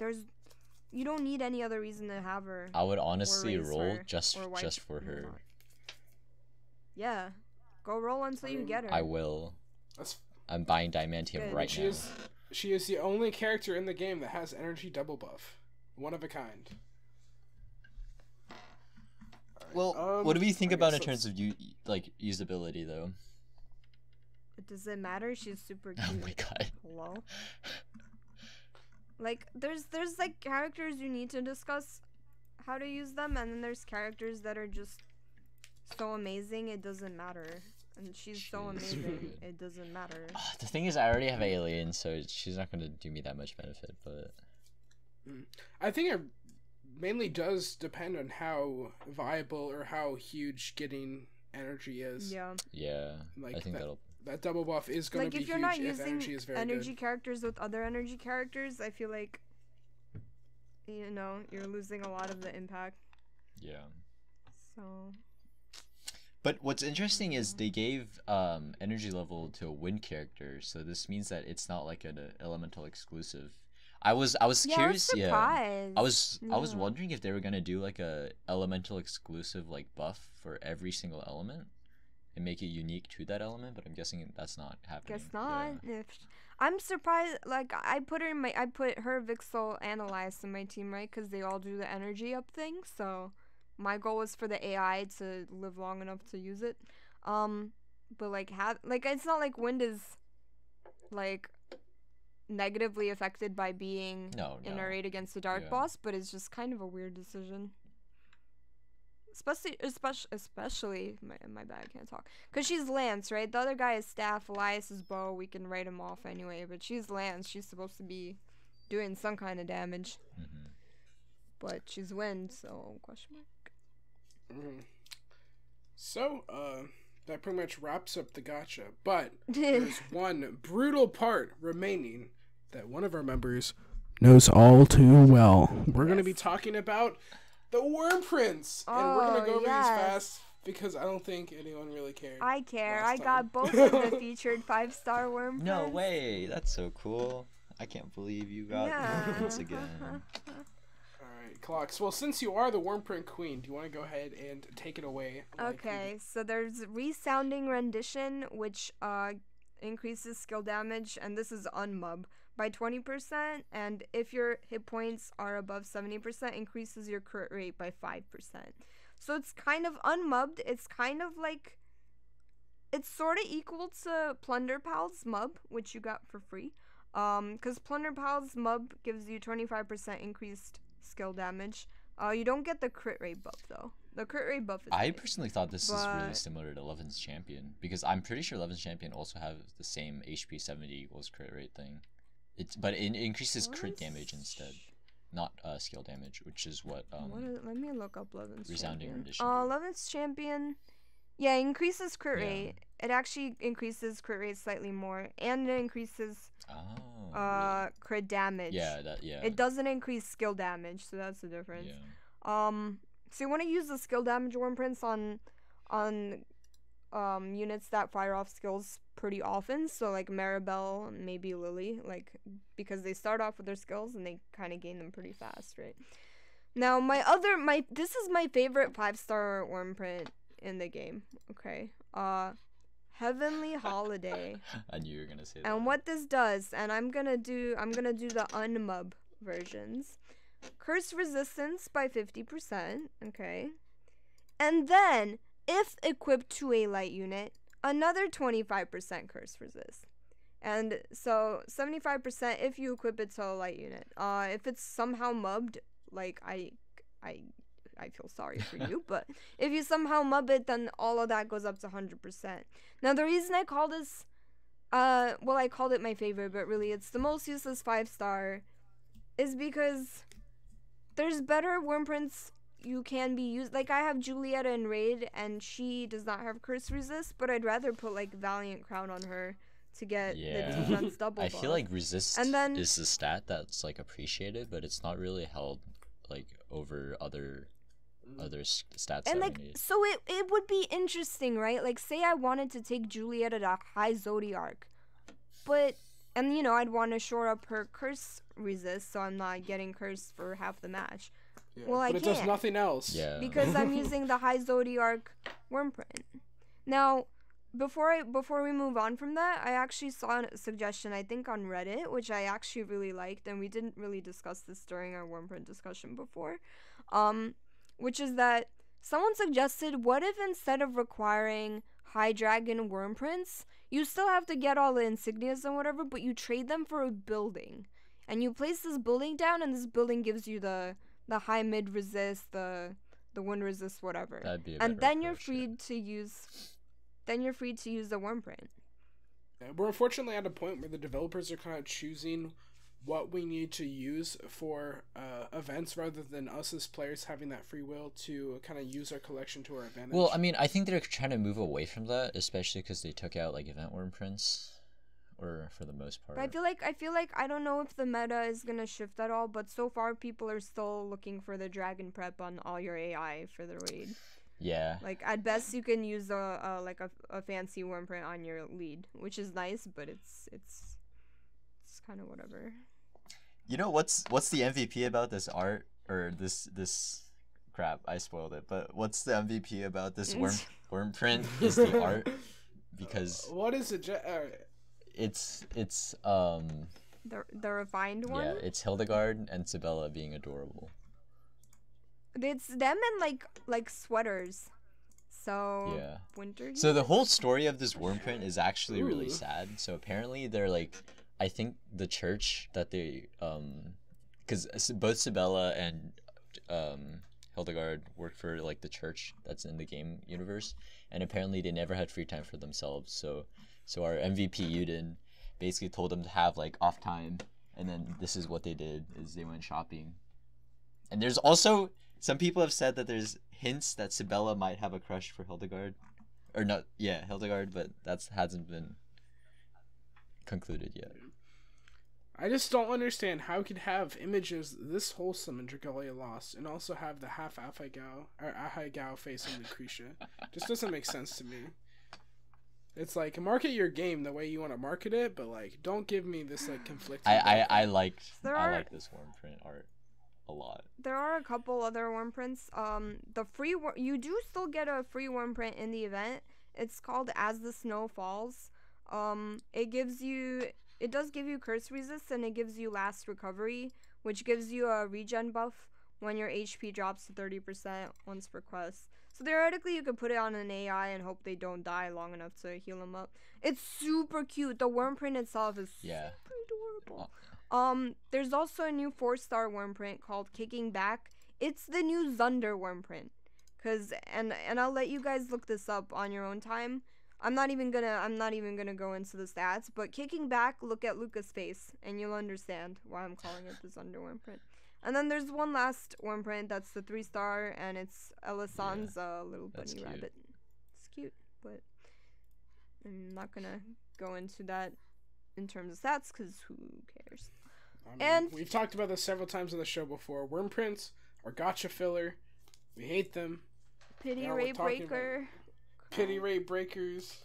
you don't need any other reason to have her. I would honestly raise roll her, just or wipe for her. her. Yeah. Go roll until you get her. I will. That's I'm buying Diamantium Good. right now. She is the only character in the game that has energy double buff. One of a kind. Well, what do you think about in guess terms of usability though? Does it matter? She's super cute. Oh my god. Hello? Like, there's like characters you need to discuss how to use them, and then there's characters that are just so amazing it doesn't matter. And she's so She's amazing good. it doesn't matter. The thing is, I already have Alien, so she's not gonna do me that much benefit. But I think it mainly does depend on how viable or how huge getting energy is. Yeah. yeah, Like I think that- that'll. That double buff is going Like, to be if you're huge not if using energy is very energy good. characters with other energy characters, I feel like you know, you're losing a lot of the impact. Yeah. So. But what's interesting is they gave energy level to a wind character, so this means that it's not like an elemental exclusive. I was curious. I was wondering if they were gonna do like a elemental exclusive like buff for every single element and make it unique to that element, but I'm guessing that's not happening. Guess not. Yeah. I'm surprised. Like I put her, Vixel, and Elias in my team, right? Because they all do the energy up thing. So my goal was for the AI to live long enough to use it. But like it's not like wind is like negatively affected by being in a raid against the dark boss, but it's just kind of a weird decision. Especially my bad, I can't talk. Because she's Lance, right? The other guy is Staff, Elias is Bow. We can write him off anyway, but she's Lance. She's supposed to be doing some kind of damage. Mm-hmm. But she's Wind, so question mark. Mm-hmm. So, that pretty much wraps up the gacha. But there's one brutal part remaining that one of our members knows all too well. We're going to be talking about the Wurmprints. And we're going to go over these fast because I don't think anyone really cared. I care. I got both of the featured 5-star Wurmprints. No way. That's so cool. I can't believe you got Wurmprints again. Alright, Clocks. Well, since you are the Wurmprint Queen, do you want to go ahead and take it away? Okay, so there's Resounding Rendition, which increases skill damage, and this is unmub, by 20%, and if your hit points are above 70%, increases your crit rate by 5%. So it's kind of unmubbed. It's kind of like, it's sort of equal to Plunder Pal's mub, which you got for free. Because Plunder Pal's mub gives you 25% increased skill damage. You don't get the crit rate buff though. The crit rate buff is I personally thought this is really similar to Levin's Champion, because I'm pretty sure Levin's Champion also have the same HP 70 equals crit rate thing. But it increases crit damage instead, not skill damage, which is what let me look up Levin's Resounding Champion. Rendition. Levin's Champion, yeah, increases crit rate. It actually increases crit rate slightly more, and it increases crit damage. Yeah, It doesn't increase skill damage, so that's the difference. Yeah. So you want to use the skill damage Wurmprints on units that fire off skills pretty often, so like Maribel, maybe Lily, like because they start off with their skills and they kind of gain them pretty fast, right? Now this is my favorite 5-star Wurmprint in the game. Okay, Heavenly Holiday. I knew you were gonna say that. And what this does, and I'm gonna do the unmub versions. Curse resistance by 50%. Okay, and then if equipped to a light unit, another 25% curse resist. And so 75% if you equip it to a light unit. If it's somehow mubbed, like I feel sorry for you, but if you somehow mub it, then all of that goes up to 100%. Now the reason I call this, I called it my favorite, but really it's the most useless 5-star, is because there's better Wurmprints you can be used. Like I have Julieta in Raid, and she does not have curse resist, but I'd rather put like Valiant Crown on her to get the defense double buff. I feel like resist and then, is the stat that's like appreciated, but it's not really held like over other stats. And like so it would be interesting, right? Like say I wanted to take Julieta to high Zodiarch, but and you know I'd want to shore up her curse resist so I'm not getting cursed for half the match. Yeah, well, I can't. But it does nothing else. Yeah. Because I'm using the high Zodiarch Wurmprint. Now, before we move on from that, I actually saw a suggestion, I think on Reddit, which I actually really liked, and we didn't really discuss this during our Wurmprint discussion before, which is that someone suggested, what if instead of requiring high dragon Wurmprints, you still have to get all the insignias and whatever, but you trade them for a building, and you place this building down, and this building gives you the high mid resist, the wind resist, whatever. That'd be a and better then you're approach, free to use the Wurmprint. Yeah, we're unfortunately at a point where the developers are kind of choosing what we need to use for events rather than us as players having that free will to kind of use our collection to our advantage. Well, I mean, I think they're trying to move away from that, especially because they took out like event Wurmprints, or for the most part. But I feel like I don't know if the meta is gonna shift at all, but so far people are still looking for the dragon prep on all your AI for the raid. Yeah. Like at best you can use a fancy Wurmprint on your lead, which is nice, but it's kind of whatever. You know what's the MVP about this art or this crap? I spoiled it. But what's the MVP about this Wurmprint is the art, because what is it? it's the refined one. yeah, it's Hildegard and Sibella being adorable. It's them in like sweaters. So Yeah. winter. So the whole story of this Wurmprint is actually really Ooh. sad. So apparently they're like, I think the church that they because both Sibella and Hildegard work for like the church that's in the game universe, and apparently they never had free time for themselves. So our MVP Yuden basically told them to have like off time, and then this is what they did: is they went shopping. And there's also some people have said that there's hints that Sibella might have a crush for Hildegard, or not? Yeah, Hildegard, but that hasn't been concluded yet. I just don't understand how it could have images this wholesome in Dragalia Lost and also have the half Ahigao face on Lucretia. Just doesn't make sense to me. It's like, market your game the way you want to market it, but like, don't give me this like conflicting. I like this Wurmprint art a lot. There are a couple other Wurmprints. The free you do still get a free Wurmprint in the event. It's called As the Snow Falls. It does give you curse resist, and it gives you last recovery, which gives you a regen buff when your HP drops to 30% once per quest. So theoretically, you could put it on an AI and hope they don't die long enough to heal them up. It's super cute. The Wurmprint itself is super adorable. There's also a new 4-star Wurmprint called Kicking Back. It's the new Zunder Wurmprint. And I'll let you guys look this up on your own time. I'm not even gonna go into the stats, but Kicking Back, look at Luca's face, and you'll understand why I'm calling it the Zunder Wurmprint. And then there's one last Wurmprint that's the 3-star, and it's Elias's little bunny rabbit. It's cute, but I'm not gonna go into that in terms of stats, because who cares? And we've talked about this several times on the show before. Wurmprints are gotcha filler. We hate them. Pity Ray Breaker. Pity Ray Breakers.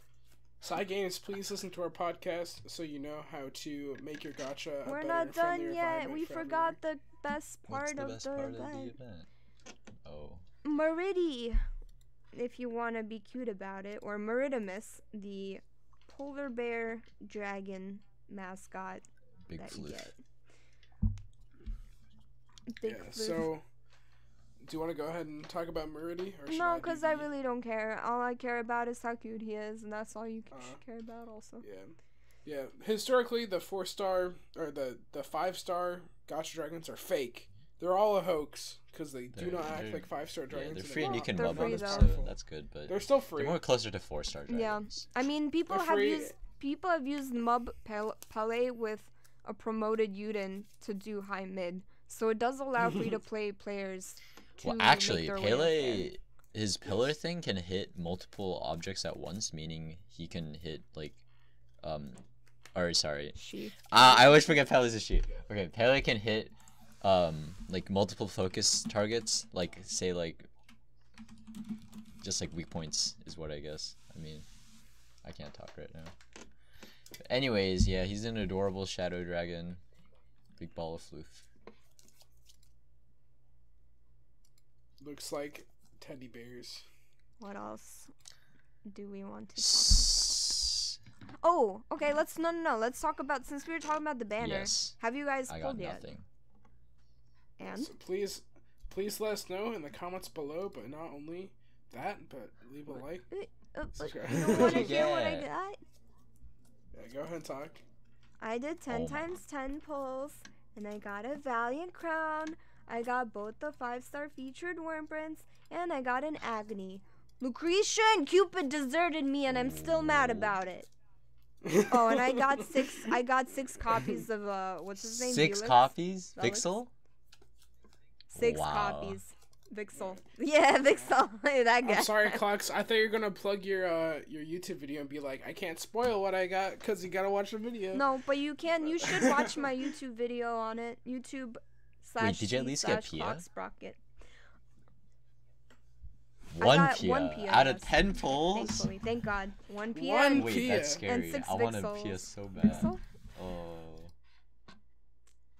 Cygames, please listen to our podcast so you know how to make your gotcha a We're better, not done friendlier yet. environment We for forgot everyone. the best part of the event. Oh. Meridi, if you want to be cute about it, or Meridimus, the polar bear dragon mascot Big that you floof. get. Big floof. So do you want to go ahead and talk about Meridi? No, because I really don't care. All I care about is how cute he is, and that's all you should care about also. Yeah. Historically, the 4-star or the 5-star gotcha dragons are fake. They're all a hoax because they do not act like 5-star dragons. Yeah, they're free and you can they're rub free them, though. so that's good. But They're still free. they're more closer to 4-star dragons. Yeah, I mean, people They're have free. used Mub Palais with a promoted Yuden to do high mid, so it does allow free to play players. Well, actually, Pele, his pillar thing can hit multiple objects at once, meaning he can hit like, or sorry, I always forget Pele's a she. Okay, Pele can hit, like multiple focus targets, like say like, just like weak points is what I guess. I mean, I can't talk right now. But anyways, yeah, he's an adorable shadow dragon, big ball of floof. Looks like teddy bears. What else do we want to talk about? Oh, okay, let's talk about, since we were talking about the banner. Yes. Have you guys I pulled got yet? nothing. And So please let us know in the comments below, but not only that, but leave a like. Subscribe. you don't want to hear what I Yeah. got? Yeah, go ahead and talk. I did 10 Oh my. times 10 pulls, and I got a Valiant Crown. I got both the 5-star featured Wurmprints, and I got an Agony. Lucretia and Cupid deserted me, and I'm still mad about it. Oh, and I got six copies of what's his name? 6 Felix? copies? Felix? Vixel? 6 Wow. copies. Vixel. Yeah, Vixel. That guy. I'm sorry, Clocks. I thought you were gonna plug your YouTube video and be like, I can't spoil what I got because you gotta watch the video. No, but you can. You should watch my YouTube video on it. YouTube / Wait, did you at least get Pia? Clocksprocket. One one Pia Pia, out of yes. 10 polls. Thankfully, thank God. One Pia. One Wait, Pia. that's scary. And 6 I want a Vixels. Pia so bad. Vixel? Oh.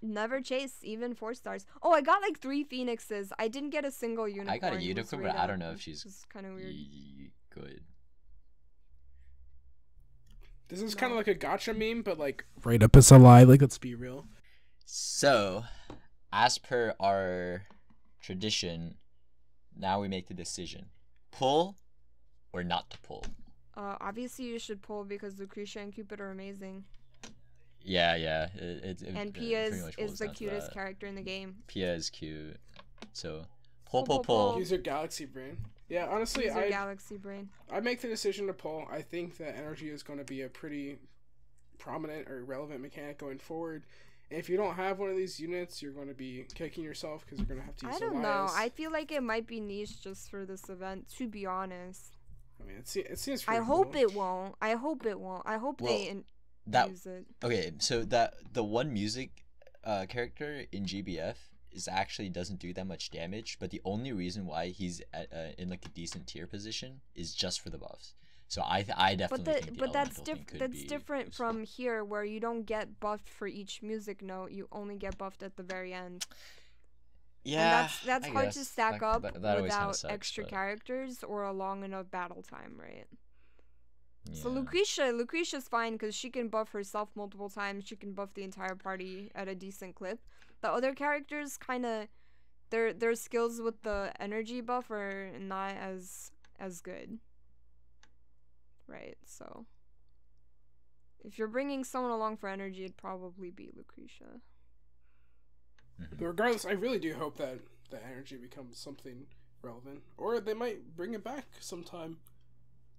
Never chase, even 4 stars. Oh, I got like 3 phoenixes. I didn't get a single unicorn. I got a who's unicorn, straight but I don't up, know if which she's is kind of weird. good. This is No. kind of like a gotcha meme, but like right up is a lie. Like, let's be real. So, as per our tradition, now we make the decision: pull or not to pull. Obviously you should pull because Lucretia and Cupid are amazing. Yeah. And Pia pretty much is boils the down to cutest that. character in the game. Pia is cute. So, Pull, pull. pull. Use your Galaxy Brain. Yeah, honestly, Use your Galaxy Brain. I make the decision to pull. I think that energy is going to be a pretty prominent or relevant mechanic going forward. And if you don't have one of these units, you're going to be kicking yourself because you're going to have to use I don't Elias. know. I feel like it might be niche just for this event, to be honest. I mean, it seems I pretty hope cool. it won't. I hope it won't. I hope Well, they that use it. Okay, so that the one music character in GBF is actually doesn't do that much damage, but the only reason why he's at, in like a decent tier position is just for the buffs. So I definitely think the That's elemental thing could that's be different useful. from here, where you don't get buffed for each music note. You only get buffed at the very end. Yeah, And that's I hard to guess. stack That- up that always kinda without sucks, extra but- characters or a long enough battle time, right? So Yeah. Lucretia's fine because she can buff herself multiple times. She can buff the entire party at a decent clip. The other characters kind of their skills with the energy buff are not as good. Right, so if you're bringing someone along for energy, it'd probably be Lucretia. But regardless, I really do hope that the energy becomes something relevant. Or they might bring it back sometime.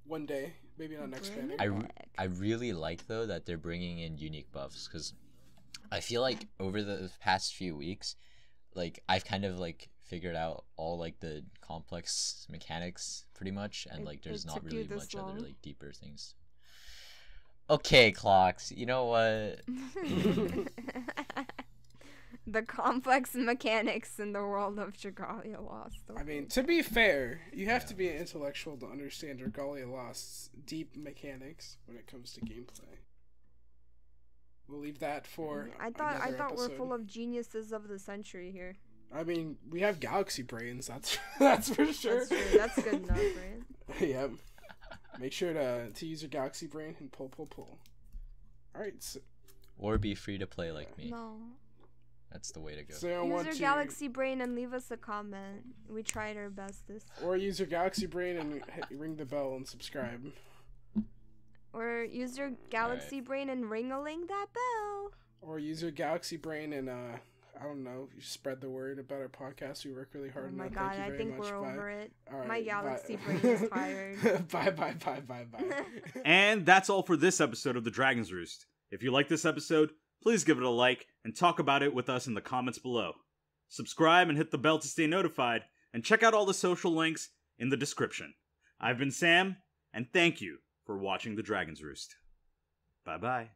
One day. Maybe not next Bring banner. it I really like though that they're bringing in unique buffs because I feel like over the past few weeks, like I've kind of like figured out all like the complex mechanics pretty much, and like there's It not took you really this much long? other like deeper things. Okay, Clocks. You know what? The complex mechanics in the world of Dragalia Lost. I mean, to be fair, you have to be an intellectual to understand Dragalia Lost's deep mechanics when it comes to gameplay. We'll leave that for I thought another we're episode. full of geniuses of the century here. I mean, we have galaxy brains. That's for sure. That's true. That's good enough, right? Yep. Make sure to use your galaxy brain and pull. All right. So, Or be free to play like me. No. That's the way to go. so I Use want your to galaxy brain and leave us a comment. We tried our bestest. or use your galaxy brain and ring the bell and subscribe. Or use your galaxy brain and ring-a-ling that bell. Or use your galaxy brain and I don't know, you spread the word about our podcast. We work really hard Oh on my that. god, Thank you I very think much. we're Bye. over it. All right, My galaxy bye. brain is tired. Bye. And that's all for this episode of The Dragon's Roost. If you like this episode, please give it a like and talk about it with us in the comments below. Subscribe and hit the bell to stay notified, and check out all the social links in the description. I've been Sam, and thank you for watching The Dragon's Roost. Bye-bye.